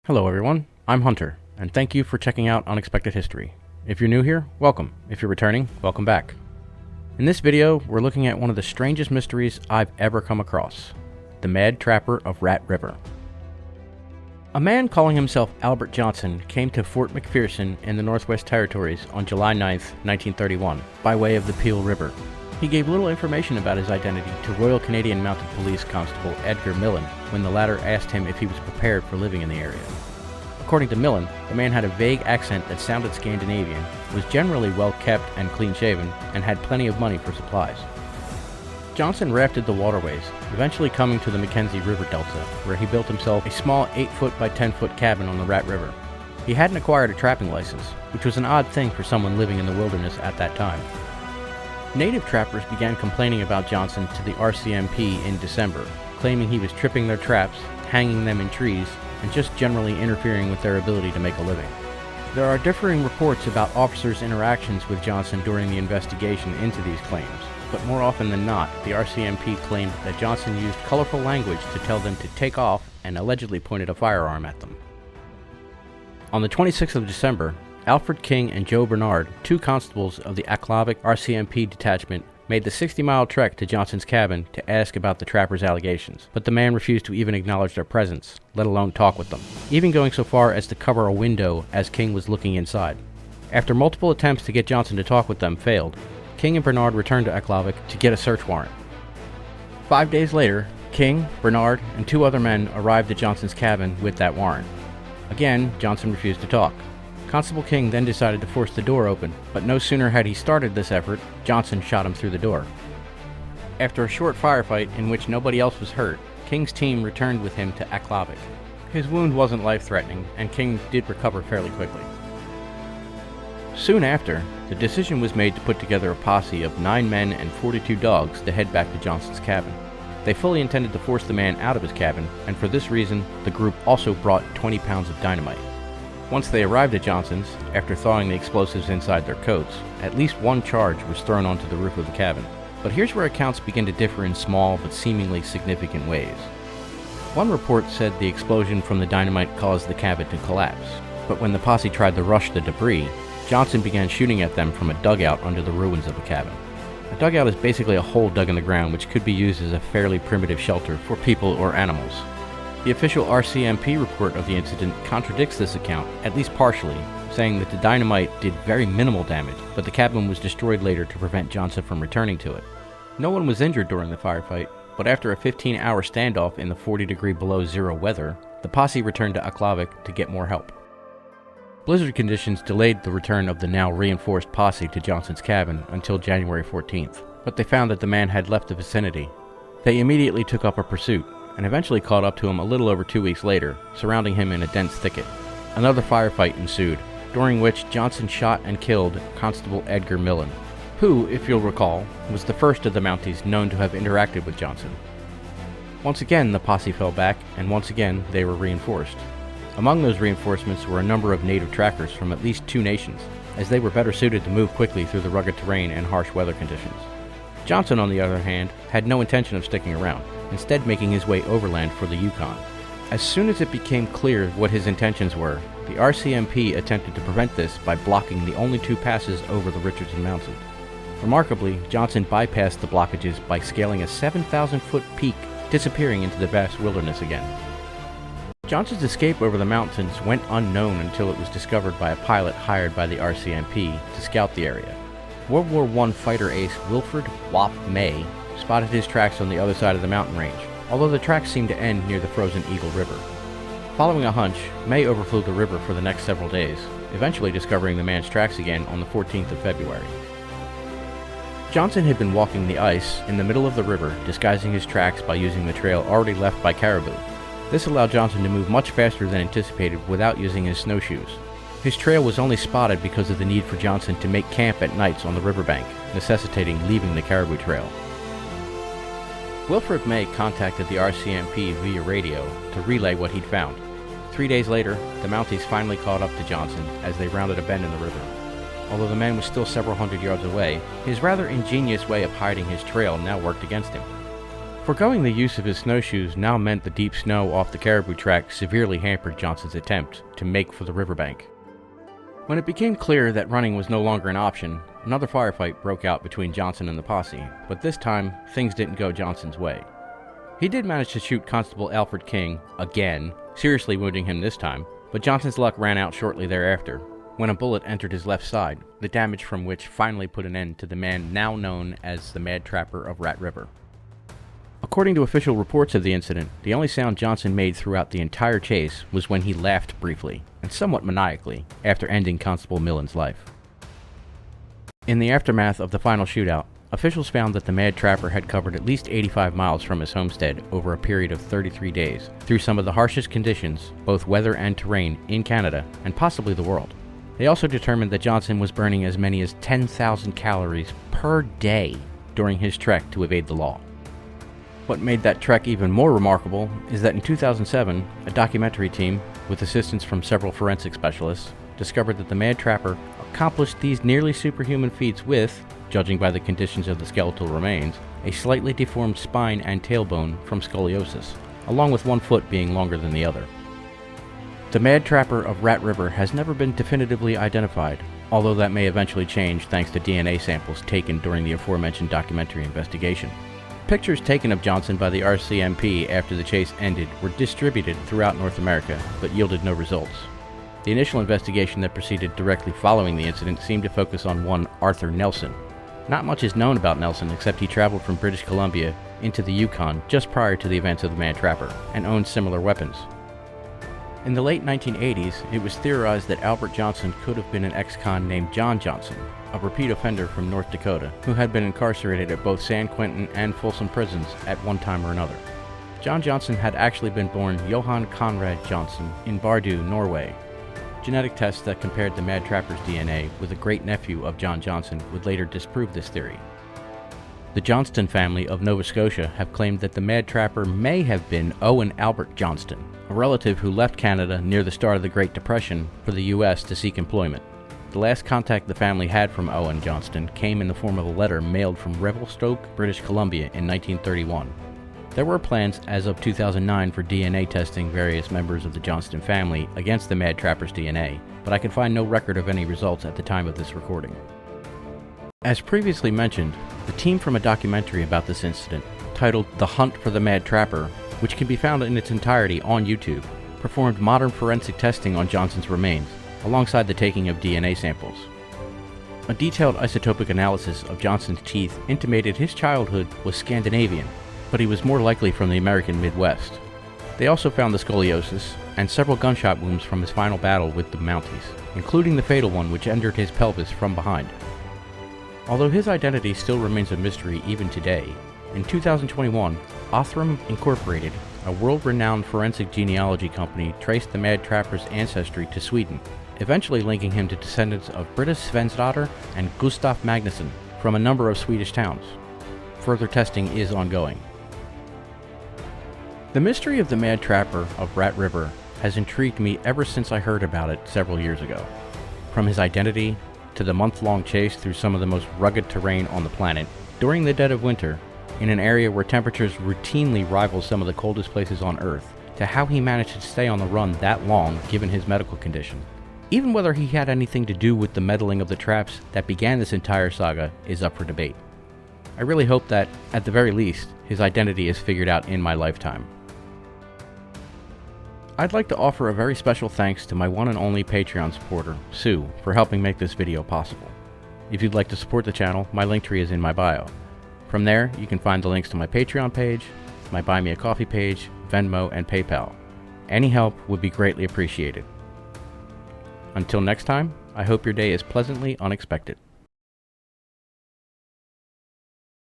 Hello everyone, I'm Hunter, and thank you for checking out Unexpected History. If you're new here, welcome. If you're returning, welcome back. In this video, we're looking at one of the strangest mysteries I've ever come across, the Mad Trapper of Rat River. A man calling himself Albert Johnson came to Fort McPherson in the Northwest Territories on July 9, 1931, by way of the Peel River. He gave little information about his identity to Royal Canadian Mounted Police Constable Edgar Millen when the latter asked him if he was prepared for living in the area. According to Millen, the man had a vague accent that sounded Scandinavian, was generally well kept and clean-shaven, and had plenty of money for supplies. Johnson rafted the waterways, eventually coming to the Mackenzie River Delta, where he built himself a small 8-foot by 10-foot cabin on the Rat River. He hadn't acquired a trapping license, which was an odd thing for someone living in the wilderness at that time. Native trappers began complaining about Johnson to the RCMP in December, claiming he was tripping their traps, hanging them in trees, and just generally interfering with their ability to make a living. There are differing reports about officers' interactions with Johnson during the investigation into these claims, but more often than not, the RCMP claimed that Johnson used colorful language to tell them to take off and allegedly pointed a firearm at them. On the 26th of December, Alfred King and Joe Bernard, two constables of the Aklavik RCMP detachment, made the 60-mile trek to Johnson's cabin to ask about the trapper's allegations, but the man refused to even acknowledge their presence, let alone talk with them, even going so far as to cover a window as King was looking inside. After multiple attempts to get Johnson to talk with them failed, King and Bernard returned to Aklavik to get a search warrant. 5 days later, King, Bernard, and two other men arrived at Johnson's cabin with that warrant. Again, Johnson refused to talk. Constable King then decided to force the door open, but no sooner had he started this effort, Johnson shot him through the door. After a short firefight in which nobody else was hurt, King's team returned with him to Aklavik. His wound wasn't life-threatening, and King did recover fairly quickly. Soon after, the decision was made to put together a posse of 9 men and 42 dogs to head back to Johnson's cabin. They fully intended to force the man out of his cabin, and for this reason, the group also brought 20 pounds of dynamite. Once they arrived at Johnson's, after thawing the explosives inside their coats, at least one charge was thrown onto the roof of the cabin. But here's where accounts begin to differ in small but seemingly significant ways. One report said the explosion from the dynamite caused the cabin to collapse, but when the posse tried to rush the debris, Johnson began shooting at them from a dugout under the ruins of the cabin. A dugout is basically a hole dug in the ground which could be used as a fairly primitive shelter for people or animals. The official RCMP report of the incident contradicts this account, at least partially, saying that the dynamite did very minimal damage, but the cabin was destroyed later to prevent Johnson from returning to it. No one was injured during the firefight, but after a 15-hour standoff in the 40-degree below zero weather, the posse returned to Aklavik to get more help. Blizzard conditions delayed the return of the now reinforced posse to Johnson's cabin until January 14th, but they found that the man had left the vicinity. They immediately took up a pursuit, and eventually caught up to him a little over 2 weeks later, surrounding him in a dense thicket. Another firefight ensued, during which Johnson shot and killed Constable Edgar Millen, who, if you'll recall, was the first of the Mounties known to have interacted with Johnson. Once again, the posse fell back, and once again, they were reinforced. Among those reinforcements were a number of native trackers from at least 2 nations, as they were better suited to move quickly through the rugged terrain and harsh weather conditions. Johnson, on the other hand, had no intention of sticking around, instead making his way overland for the Yukon. As soon as it became clear what his intentions were, the RCMP attempted to prevent this by blocking the only 2 passes over the Richardson Mountains. Remarkably, Johnson bypassed the blockages by scaling a 7,000-foot peak, disappearing into the vast wilderness again. Johnson's escape over the mountains went unknown until it was discovered by a pilot hired by the RCMP to scout the area. World War I fighter ace Wilfred "Wop" May spotted his tracks on the other side of the mountain range, although the tracks seemed to end near the frozen Eagle River. Following a hunch, May overflew the river for the next several days, eventually discovering the man's tracks again on the 14th of February. Johnson had been walking the ice in the middle of the river, disguising his tracks by using the trail already left by caribou. This allowed Johnson to move much faster than anticipated without using his snowshoes. His trail was only spotted because of the need for Johnson to make camp at nights on the riverbank, necessitating leaving the caribou trail. Wilfred May contacted the RCMP via radio to relay what he'd found. 3 days later, the Mounties finally caught up to Johnson as they rounded a bend in the river. Although the man was still several hundred yards away, his rather ingenious way of hiding his trail now worked against him. Foregoing the use of his snowshoes now meant the deep snow off the caribou track severely hampered Johnson's attempt to make for the riverbank. When it became clear that running was no longer an option, another firefight broke out between Johnson and the posse, but this time, things didn't go Johnson's way. He did manage to shoot Constable Alfred King, again, seriously wounding him this time, but Johnson's luck ran out shortly thereafter, when a bullet entered his left side, the damage from which finally put an end to the man now known as the Mad Trapper of Rat River. According to official reports of the incident, the only sound Johnson made throughout the entire chase was when he laughed briefly, and somewhat maniacally, after ending Constable Millen's life. In the aftermath of the final shootout, officials found that the Mad Trapper had covered at least 85 miles from his homestead over a period of 33 days, through some of the harshest conditions, both weather and terrain, in Canada, and possibly the world. They also determined that Johnson was burning as many as 10,000 calories per day during his trek to evade the law. What made that trek even more remarkable is that in 2007, a documentary team, with assistance from several forensic specialists, discovered that the Mad Trapper accomplished these nearly superhuman feats with, judging by the conditions of the skeletal remains, a slightly deformed spine and tailbone from scoliosis, along with one foot being longer than the other. The Mad Trapper of Rat River has never been definitively identified, although that may eventually change thanks to DNA samples taken during the aforementioned documentary investigation. Pictures taken of Johnson by the RCMP after the chase ended were distributed throughout North America, but yielded no results. The initial investigation that proceeded directly following the incident seemed to focus on one Arthur Nelson. Not much is known about Nelson except he traveled from British Columbia into the Yukon just prior to the events of the Mad Trapper, and owned similar weapons. In the late 1980s, it was theorized that Albert Johnson could have been an ex-con named John Johnson, a repeat offender from North Dakota, who had been incarcerated at both San Quentin and Folsom prisons at one time or another. John Johnson had actually been born Johan Conrad Johnson in Bardu, Norway. Genetic tests that compared the Mad Trapper's DNA with a great-nephew of John Johnson would later disprove this theory. The Johnston family of Nova Scotia have claimed that the Mad Trapper may have been Owen Albert Johnston, a relative who left Canada near the start of the Great Depression for the U.S. to seek employment. The last contact the family had from Owen Johnston came in the form of a letter mailed from Revelstoke, British Columbia in 1931. There were plans as of 2009 for DNA testing various members of the Johnston family against the Mad Trapper's DNA, but I could find no record of any results at the time of this recording. As previously mentioned, the team from a documentary about this incident, titled The Hunt for the Mad Trapper, which can be found in its entirety on YouTube, performed modern forensic testing on Johnson's remains, alongside the taking of DNA samples. A detailed isotopic analysis of Johnson's teeth intimated his childhood was Scandinavian, but he was more likely from the American Midwest. They also found the scoliosis and several gunshot wounds from his final battle with the Mounties, including the fatal one which entered his pelvis from behind. Although his identity still remains a mystery even today, in 2021, Othram Incorporated, a world-renowned forensic genealogy company, traced the Mad Trapper's ancestry to Sweden, eventually linking him to descendants of Britta Svensdotter and Gustaf Magnusson from a number of Swedish towns. Further testing is ongoing. The mystery of the Mad Trapper of Rat River has intrigued me ever since I heard about it several years ago. From his identity, to the month-long chase through some of the most rugged terrain on the planet, during the dead of winter, in an area where temperatures routinely rival some of the coldest places on Earth, to how he managed to stay on the run that long given his medical condition. Even whether he had anything to do with the meddling of the traps that began this entire saga is up for debate. I really hope that, at the very least, his identity is figured out in my lifetime. I'd like to offer a very special thanks to my one and only Patreon supporter, Sue, for helping make this video possible. If you'd like to support the channel, my link tree is in my bio. From there, you can find the links to my Patreon page, my Buy Me a Coffee page, Venmo, and PayPal. Any help would be greatly appreciated. Until next time, I hope your day is pleasantly unexpected.